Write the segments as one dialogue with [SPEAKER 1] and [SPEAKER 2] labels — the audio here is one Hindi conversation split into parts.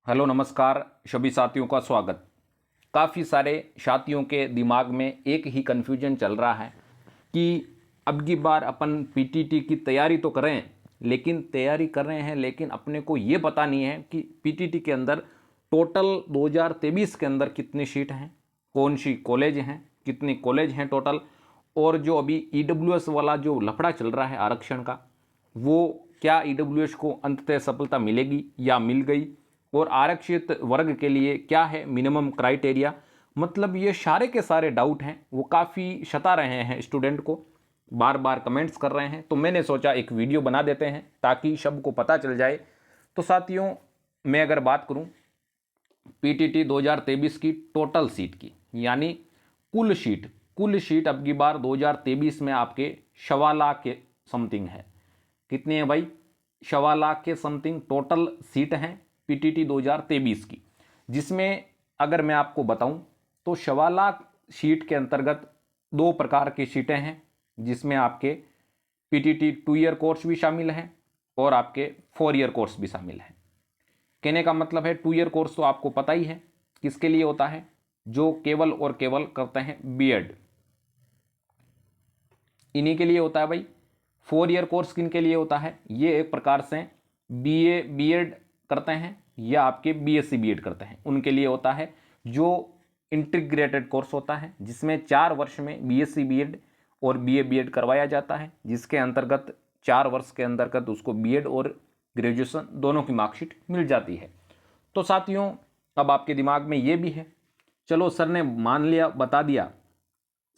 [SPEAKER 1] हेलो नमस्कार सभी साथियों का स्वागत। काफ़ी सारे साथियों के दिमाग में एक ही कन्फ्यूजन चल रहा है कि अब की बार अपन पीटीटी की तैयारी तो कर रहे हैं, लेकिन तैयारी कर रहे हैं लेकिन अपने को ये पता नहीं है कि पीटीटी के अंदर टोटल 2023 के अंदर कितनी सीट हैं, कौन सी कॉलेज हैं, कितने कॉलेज हैं टोटल, और जो अभी ईडब्ल्यूएस वाला जो लफड़ा चल रहा है आरक्षण का, वो क्या ईडब्ल्यूएस को अंततः सफलता मिलेगी या मिल गई, और आरक्षित वर्ग के लिए क्या है मिनिमम क्राइटेरिया। मतलब ये सारे के सारे डाउट हैं, वो काफ़ी सता रहे हैं स्टूडेंट को, बार बार कमेंट्स कर रहे हैं। तो मैंने सोचा एक वीडियो बना देते हैं ताकि सबको पता चल जाए। तो साथियों, मैं अगर बात करूं पीटीटी 2023 की टोटल सीट की, यानी कुल सीट अब की बार 2023 में आपके 1.25 लाख के समथिंग है। कितनी है भाई? 1.25 लाख के समथिंग टोटल सीट हैं पीटीटी 2023 की, जिसमें अगर मैं आपको बताऊं तो 1.25 लाख सीट के अंतर्गत दो प्रकार की सीटें हैं, जिसमें आपके पीटीटी 2 ईयर कोर्स भी शामिल हैं और आपके 4 ईयर कोर्स भी शामिल हैं। कहने का मतलब है 2 ईयर कोर्स तो आपको पता ही है किसके लिए होता है, जो केवल और केवल करते हैं बीएड, इन्हीं के लिए होता है भाई। 4 ईयर कोर्स किन के लिए होता है? ये एक प्रकार से बीए बीएड करते हैं या आपके बीएससी बीएड करते हैं, उनके लिए होता है, जो इंटीग्रेटेड कोर्स होता है, जिसमें 4 वर्ष में बीएससी बीएड और बीए बीएड करवाया जाता है, जिसके अंतर्गत 4 वर्ष के अंतर्गत उसको बीएड और ग्रेजुएशन दोनों की मार्कशीट मिल जाती है। तो साथियों, अब आपके दिमाग में ये भी है, चलो सर ने मान लिया, बता दिया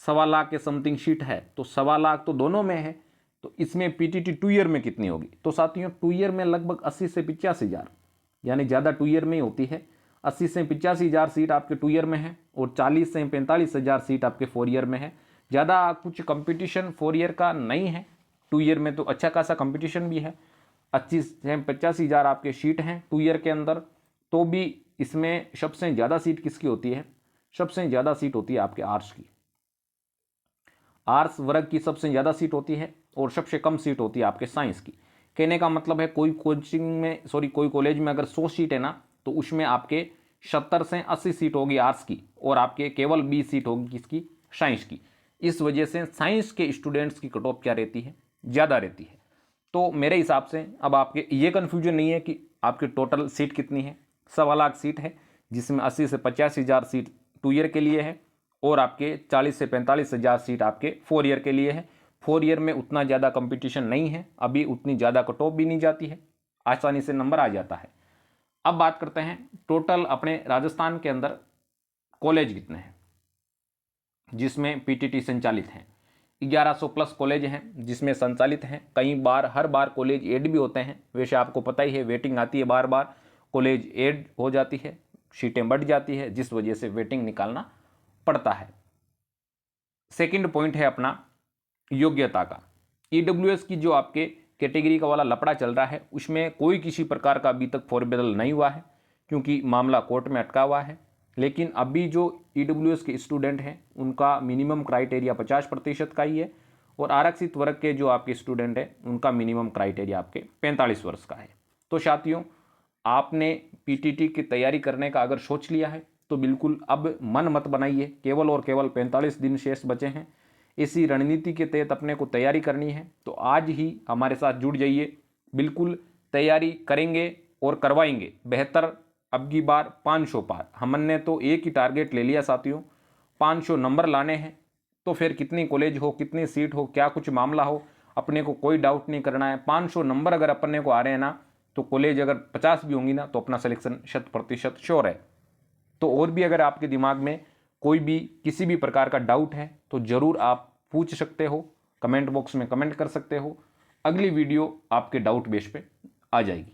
[SPEAKER 1] 1.25 लाख के समथिंग सीट है, तो 1.25 लाख तो दोनों में है, तो इसमें पीटीटी 2 ईयर में कितनी होगी? तो साथियों, 2 ईयर में लगभग 80 से 85 हज़ार, यानी ज़्यादा 2 ईयर में ही होती है। 80 से 85 हज़ार सीट आपके 2 ईयर में है और 40 से 45 हज़ार सीट आपके 4 ईयर में है। ज़्यादा कुछ कंपटीशन 4 ईयर का नहीं है, 2 ईयर में तो अच्छा खासा कंपटीशन भी है। 25 से 85 हज़ार आपके सीट हैं 2 ईयर के अंदर, तो भी इसमें सबसे ज़्यादा सीट किसकी होती है? सबसे ज़्यादा सीट होती है आपके आर्ट्स की। आर्ट्स वर्ग की सबसे ज़्यादा सीट होती है और सबसे कम सीट होती है आपके साइंस की। कहने का मतलब है कोई कोई कॉलेज में अगर 100 सीट है ना, तो उसमें आपके 70 से 80 सीट होगी आर्ट्स की और आपके केवल 20 सीट होगी किसकी? साइंस की। इस वजह से साइंस के स्टूडेंट्स की कट ऑफ क्या रहती है? ज़्यादा रहती है। तो मेरे हिसाब से अब आपके ये कन्फ्यूजन नहीं है कि आपकी टोटल सीट कितनी है। 1.25 लाख सीट है, जिसमें 80 से 85 हज़ार सीट 2 ईयर के लिए है और आपके 40 से 45 हज़ार सीट आपके 4 ईयर के लिए है। 4 ईयर में उतना ज़्यादा कंपटीशन नहीं है, अभी उतनी ज़्यादा कट ऑफ भी नहीं जाती है, आसानी से नंबर आ जाता है। अब बात करते हैं टोटल अपने राजस्थान के अंदर कॉलेज कितने हैं जिसमें पीटीटी संचालित हैं। 1100 प्लस कॉलेज हैं जिसमें संचालित हैं। कई बार हर बार कॉलेज एड भी होते हैं, वैसे आपको पता ही है वेटिंग आती है, बार बार कॉलेज एड हो जाती है, सीटें बढ़ जाती है, जिस वजह से वेटिंग निकालना पड़ता है। सेकंड पॉइंट है अपना योग्यता का। ईडब्ल्यूएस की जो आपके कैटेगरी का वाला लफड़ा चल रहा है, उसमें कोई किसी प्रकार का अभी तक फॉरबेदल नहीं हुआ है, क्योंकि मामला कोर्ट में अटका हुआ है। लेकिन अभी जो ईडब्ल्यूएस के स्टूडेंट हैं उनका मिनिमम क्राइटेरिया 50% का ही है, और आरक्षित वर्ग के जो आपके स्टूडेंट हैं उनका मिनिमम क्राइटेरिया आपके 45 वर्ष का है। तो साथियों, आपने पीटीटी की तैयारी करने का अगर सोच लिया है तो बिल्कुल अब मन मत बनाइए, केवल और केवल 45 दिन शेष बचे हैं। इसी रणनीति के तहत अपने को तैयारी करनी है, तो आज ही हमारे साथ जुड़ जाइए। बिल्कुल तैयारी करेंगे और करवाएंगे बेहतर। अब की बार 500 पार, हमने तो एक ही टारगेट ले लिया साथियों, 500 नंबर लाने हैं। तो फिर कितनी कॉलेज हो, कितनी सीट हो, क्या कुछ मामला हो, अपने को कोई डाउट नहीं करना है। 500 नंबर अगर अपने को आ रहे हैं ना, तो कॉलेज अगर 50 भी होंगी ना, तो अपना सिलेक्शन 100% श्योर है। तो और भी अगर आपके दिमाग में कोई भी किसी भी प्रकार का डाउट है तो ज़रूर आप पूछ सकते हो, कमेंट बॉक्स में कमेंट कर सकते हो। अगली वीडियो आपके डाउट बेस पे आ जाएगी।